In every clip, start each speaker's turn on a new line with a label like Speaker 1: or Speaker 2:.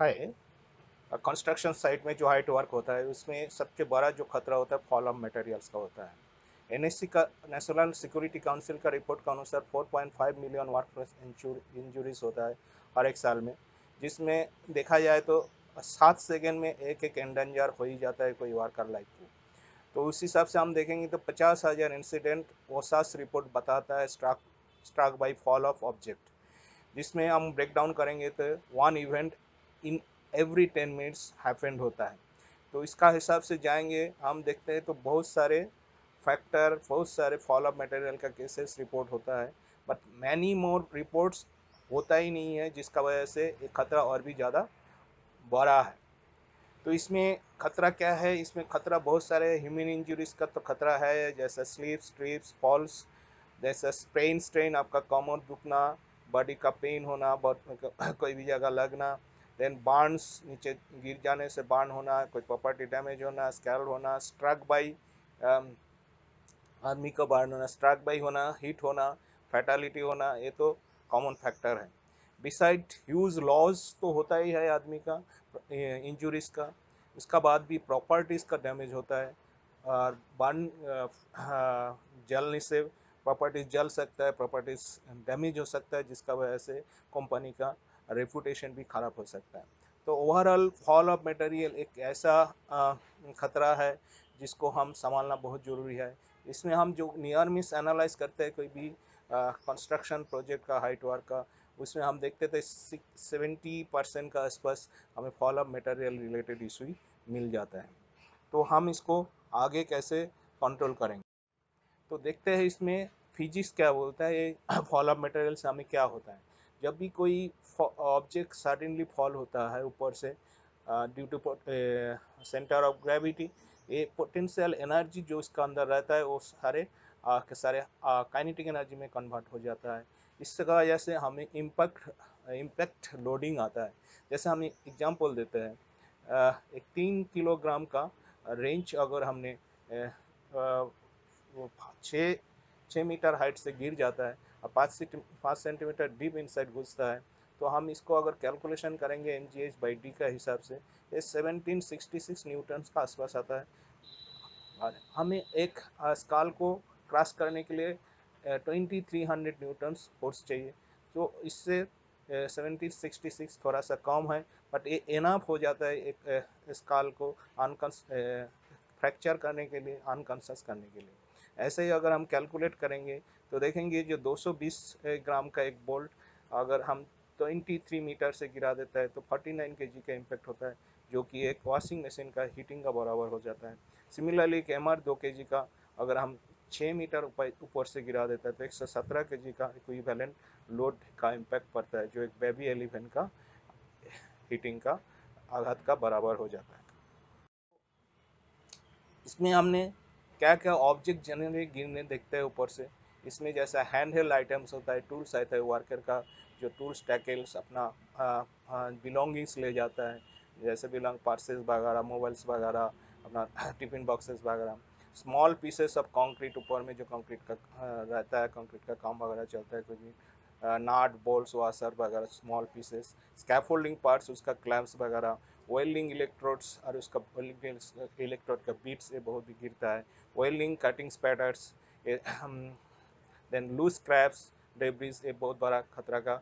Speaker 1: है construction site में जो हाइट वर्क होता है उसमें सबसे बड़ा जो खतरा होता है फॉल ऑफ मटेरियल्स का होता है। एनएससी का नेशनल सिक्योरिटी काउंसिल का रिपोर्ट के अनुसार 4.5 मिलियन वर्कप्लेस इंजुरीज होता है हर एक साल में, जिसमें देखा जाए तो 7 सेकेंड में एक एक एंडेंजर हो ही जाता है कोई वर्कर लाइफ को। तो उस हिसाब से हम देखेंगे तो 50,000 इंसिडेंट ओसास रिपोर्ट बताता है Starc Starc by fall of object, जिसमें हम ब्रेक डाउन करेंगे तो one event in every 10 minutes happened होता है। तो इसका हिसाब से जाएंगे हम देखते हैं तो बहुत सारे फैक्टर, बहुत सारे फॉल ऑफ मटेरियल का केसेस रिपोर्ट होता है, बट मैनी मोर रिपोर्ट्स होता ही नहीं है, जिसका वजह से ये खतरा और भी ज़्यादा बढ़ा है। तो इसमें खतरा क्या है, इसमें खतरा बहुत सारे ह्यूमन इंजरीज का तो खतरा है, जैसे स्लिप्स ट्रिप्स फॉल्स, जैसे स्ट्रेन स्ट्रेन आपका कमर दुखना, बॉडी का पेन होना, कोई भी जगह लगना, देन बार्न्स नीचे गिर जाने से बार्न होना, कोई प्रॉपर्टी डैमेज होना, स्कैल्ड होना, स्ट्रक बाई आदमी का बार्न होना, स्ट्रक बाई होना, हिट होना, फैटालिटी होना, ये तो कॉमन फैक्टर है। बिसाइड ह्यूज लॉस तो होता ही है आदमी का इंजुरीज का, उसका बाद भी प्रॉपर्टीज का डैमेज होता है। और बर्न जलने से प्रॉपर्टीज जल सकता है, प्रॉपर्टीज डैमेज हो सकता है, जिसका वजह से कंपनी का रेपुटेशन भी खराब हो सकता है। तो ओवरऑल फॉल ऑफ मटेरियल एक ऐसा खतरा है जिसको हम संभालना बहुत ज़रूरी है। इसमें हम जो नियर मिस एनालाइज करते हैं कोई भी कंस्ट्रक्शन प्रोजेक्ट का हाइट वर्क का, उसमें हम देखते थे 70% का आसपास हमें fall of material related issue मिल जाता है। तो हम इसको आगे कैसे कंट्रोल करेंगे, तो देखते हैं इसमें फिजिक्स क्या बोलता है, ये फॉल ऑफ मटेरियल से हमें क्या होता है। जब भी कोई ऑब्जेक्ट सडनली फॉल होता है ऊपर से due to centre of gravity, ये पोटेंशियल एनर्जी जो इसका अंदर रहता है वो सारे के सारे काइनेटिक एनर्जी में कन्वर्ट हो जाता है। इस वजह से हमें इम्पैक्ट लोडिंग आता है। जैसे हम एग्जांपल देते हैं, एक 3 किलोग्राम का रेंच अगर हमने वो 6 6 मीटर हाइट से गिर जाता है और 5 सेंटीमीटर डीप इनसाइड घुसता है, तो हम इसको अगर कैलकुलेशन करेंगे M G H by D का हिसाब से, ये 1766 न्यूटन का आसपास आता है। और हमें एक स्काल को क्रॉस करने के लिए 2300 न्यूटन्स फोर्स चाहिए। तो इससे 1766 थोड़ा सा कम है, बट ये इनफ हो जाता है एक स्काल को अनकॉन्स फ्रैक्चर करने के लिए, अनकॉन्शस करने के लिए। ऐसे ही अगर हम कैलकुलेट करेंगे तो देखेंगे जो 220 ग्राम का एक बोल्ट अगर हम 23 मीटर से गिरा देता है तो 49 केजी का इम्पैक्ट होता है, जो कि एक वॉशिंग मशीन का हीटिंग का बराबर हो जाता है। सिमिलरली एक एम आर 2 केजी का अगर हम 6 मीटर ऊपर से गिरा देता है तो 117 केजी का इक्विवेलेंट लोड का इम्पैक्ट पड़ता है, जो एक बेबी एलिफेंट का हीटिंग का आघात का बराबर हो जाता है। इसमें हमने क्या क्या ऑब्जेक्ट जनरली गिरने देखते हैं ऊपर से, इसमें जैसा हैंड हेल्ड आइटम्स होता है, टूल्स आता है वर्कर का, जो टूल्स टैकल्स अपना बिलोंगिंग्स ले जाता है, जैसे बिलोंग पर्सेस वगैरह, मोबाइल्स वगैरह, अपना टिफिन बॉक्सेस वगैरह, स्मॉल पीसेस ऑफ कंक्रीट, ऊपर में जो कंक्रीट का रहता है, कंक्रीट का काम वगैरह चलता है, कुछ नाट बोल्ट्स वाशर वगैरह स्मॉल पीसेस, स्कैफोल्डिंग पार्ट्स उसका क्लैम्प्स वगैरह, वेल्डिंग इलेक्ट्रोड्स और उसका इलेक्ट्रोड का बीट्स ये बहुत भी गिरता है, welding cutting spatters, then loose scraps debris, ये बहुत बड़ा खतरा का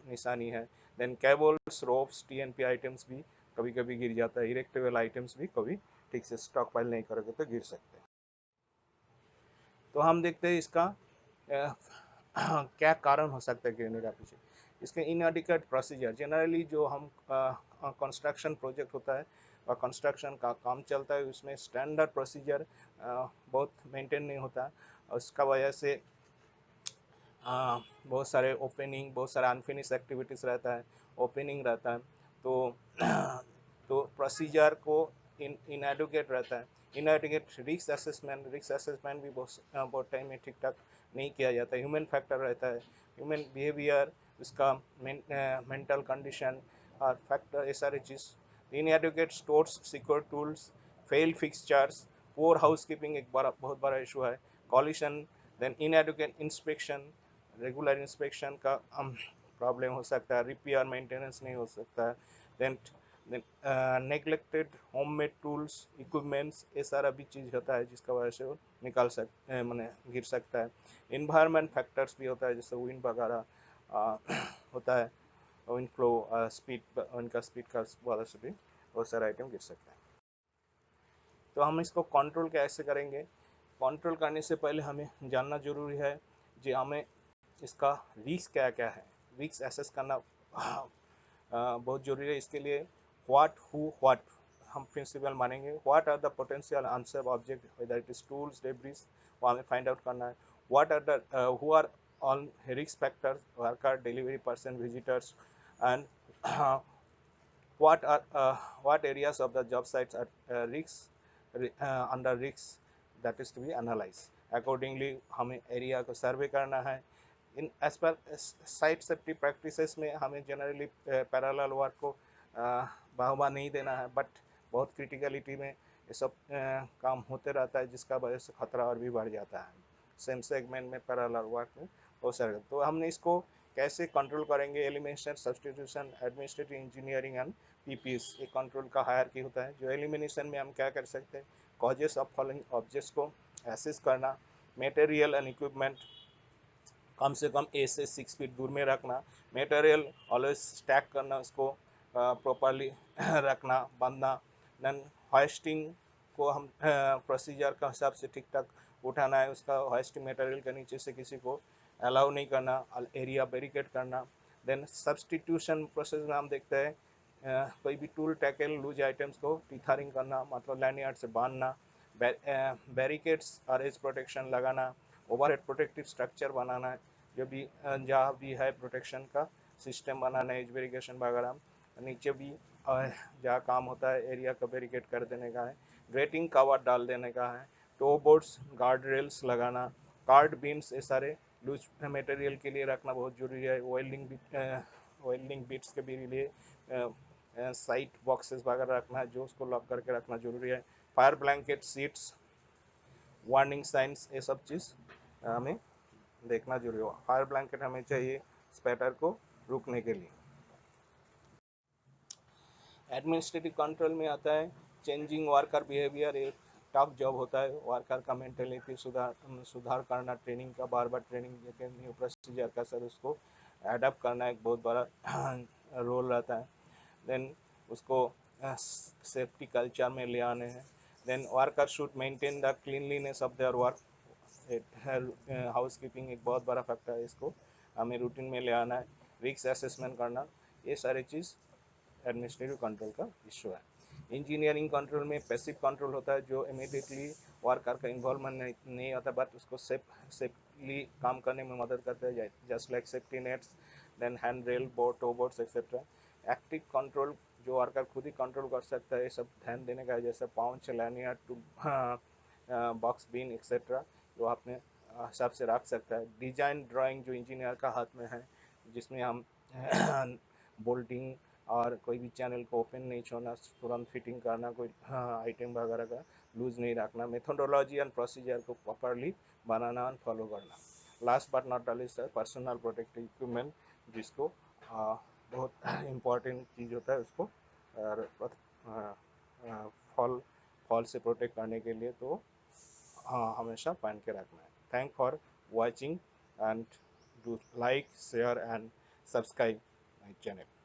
Speaker 1: निशानी है। Then cables ropes TNP items भी कभी कभी गिर जाता है, इरेक्टेबल आइटम्स भी कभी ठीक से स्टॉक पाइल नहीं करोगे तो गिर सकते हैं। तो हम देखते हैं इसका क्या कारण हो सकता है गिरने का पीछे। इसके इनएडिक्वेट प्रोसीजर, जनरली जो हम कंस्ट्रक्शन प्रोजेक्ट होता है और कंस्ट्रक्शन का काम चलता है उसमें स्टैंडर्ड प्रोसीजर बहुत मेंटेन नहीं होता, उसका वजह से बहुत सारे ओपनिंग, बहुत सारा अनफिनिश एक्टिविटीज़ रहता है, ओपनिंग रहता है, तो तो प्रोसीजर को इनएडुकेट रहता है। इनएडुकेट रिस्क असेसमेंट भी बहुत टाइम में ठीक ठाक नहीं किया जाता है, ह्यूमन फैक्टर रहता है, ह्यूमन बिहेवियर, उसका मेंटल कंडीशन और फैक्टर, ये सारी चीज़। Inadequate stores secure tools, fail fixtures, poor house keeping एक बड़ा बहुत बड़ा इशू है, collision, then inadequate inspection, regular inspection का प्रॉब्लम हो सकता है, रिपेयर मेंटेनेंस नहीं हो सकता है, then neglected homemade tools equipments, ये सारा भी चीज़ होता है जिसका वजह से वो मैंने गिर सकता है। इन्वायरमेंट फैक्टर्स भी होता है, जैसे विंड वगैरह होता है, विंड फ्लो, स्पीड, उनका स्पीड का वजह से भी बहुत सारा आइटम गिर सकता है। तो हम इसको कंट्रोल कैसे करेंगे? कंट्रोल करने से पहले हमें जानना जरूरी है कि हमें इसका रिस्क क्या क्या है, रिस्क एसेस करना बहुत जरूरी है। इसके लिए व्हाट हु व्हाट हम प्रिंसिपल मानेंगे। What are the potential unsafe object, whether it is tools, debris, वो हमें फाइंड आउट करना है। What are the who are on risk factors, worker, delivery person, visitors, and what areas of the job sites are under risks, that is to be analyzed accordingly। हमें area को survey करना है। इन एज पर site safety practices में हमें generally parallel work को बढ़ावा नहीं देना है, बट बहुत क्रिटिकलिटी में ये सब काम होते रहता है, जिसका वजह से खतरा और भी बढ़ जाता है। सेम सेगमेंट में पैरेलल वर्क में हो सकता, तो हमने इसको कैसे कंट्रोल करेंगे? Elimination, substitution, administrative engineering and PPS, ये कंट्रोल का हायरार्की होता है। जो एलिमिनेशन में हम क्या कर सकते हैं? कॉजेस ऑफ फॉलोइंग ऑब्जेक्ट्स को एसेस करना, मटेरियल एंड इक्विपमेंट कम से कम 8 से 6 फीट दूर में रखना, मटेरियल ऑलवेज स्टैक करना, उसको प्रॉपरली रखना, बांधना। देन होइस्टिंग को हम प्रोसीजर का हिसाब से ठीक ठाक उठाना है, उसका होइस्टिंग मटेरियल के नीचे से किसी को अलाउ नहीं करना, एरिया बैरिकेड करना। देन सब्सटीट्यूशन प्रोसेस में हम देखते हैं कोई भी टूल, टैकल, लूज आइटम्स को टीथरिंग करना, मतलब लैनियार्ड से बांधना, बैरिकेड्स और एज प्रोटेक्शन लगाना, ओवरहेड प्रोटेक्टिव स्ट्रक्चर बनाना है, जो भी जहाँ भी है प्रोटेक्शन का सिस्टम बनाना है, एज वेरिगेशन वगैरह। नीचे भी जहाँ काम होता है एरिया का बैरिकेड कर देने का है, ग्रेटिंग कवर डाल देने का है, टो बोर्ड्स, गार्ड रेल्स लगाना, कार्ड बीम्स, ये सारे लूज मटेरियल के लिए रखना बहुत जरूरी है। वेल्डिंग बिट्स के भी लिए साइट बॉक्सेस वगैरह रखना है, जो उसको लॉक करके रखना जरूरी है। Fire blanket, seats, warning science, ये सब चीज़ हमें देखना जरूरी हो। फायर ब्लैंकेट हमें चाहिए स्पैटर को रुकने के लिए। एडमिनिस्ट्रेटिव कंट्रोल में आता है चेंजिंग वर्कर बिहेवियर, एक टफ जॉब होता है। वर्कर का मेंटेलिटी सुधार करना, ट्रेनिंग का, बार बार ट्रेनिंग देकर न्यू प्रोसीजर का सर उसको एडप्ट करना एक बहुत बड़ा रोल रहता है। देन उसको सेफ्टी कल्चर में ले आने हैं। Then worker should maintain the cleanliness of their work, house keeping एक बहुत बड़ा फैक्टर है, इसको हमें रूटीन में ले आना है। रिस्क असेसमेंट करना, ये सारी चीज़ एडमिनिस्ट्रेटिव कंट्रोल का इशू है। इंजीनियरिंग कंट्रोल में पैसिव कंट्रोल होता है, जो इमीडिएटली वर्कर का इन्वॉल्वमेंट नहीं होता, बट उसको सेफली काम करने में मदद करता है, just like safety nets, then hand rail, board, toe boards etcetera. Active control, जो वर्कर खुद ही कंट्रोल कर सकता है, ये सब ध्यान देने का है, जैसे pouch, lanyard, tool box, bin etcetera, जो अपने हिसाब से रख सकता है। डिजाइन ड्राइंग जो इंजीनियर का हाथ में है, जिसमें हम बोल्टिंग और कोई भी चैनल को ओपन नहीं छोड़ना, तुरंत फिटिंग करना, कोई आइटम वगैरह का लूज नहीं रखना, मेथोडोलॉजी एंड प्रोसीजर को प्रॉपरली बनाना और फॉलो करना। लास्ट बट नॉट लिस्ट है पर्सनल प्रोटेक्टिव इक्विपमेंट, जिसको बहुत इम्पोर्टेंट चीज़ होता है, उसको फॉल फॉल से प्रोटेक्ट करने के लिए तो हमेशा पहन के रखना है। Thank for watching and do like, share and subscribe my channel.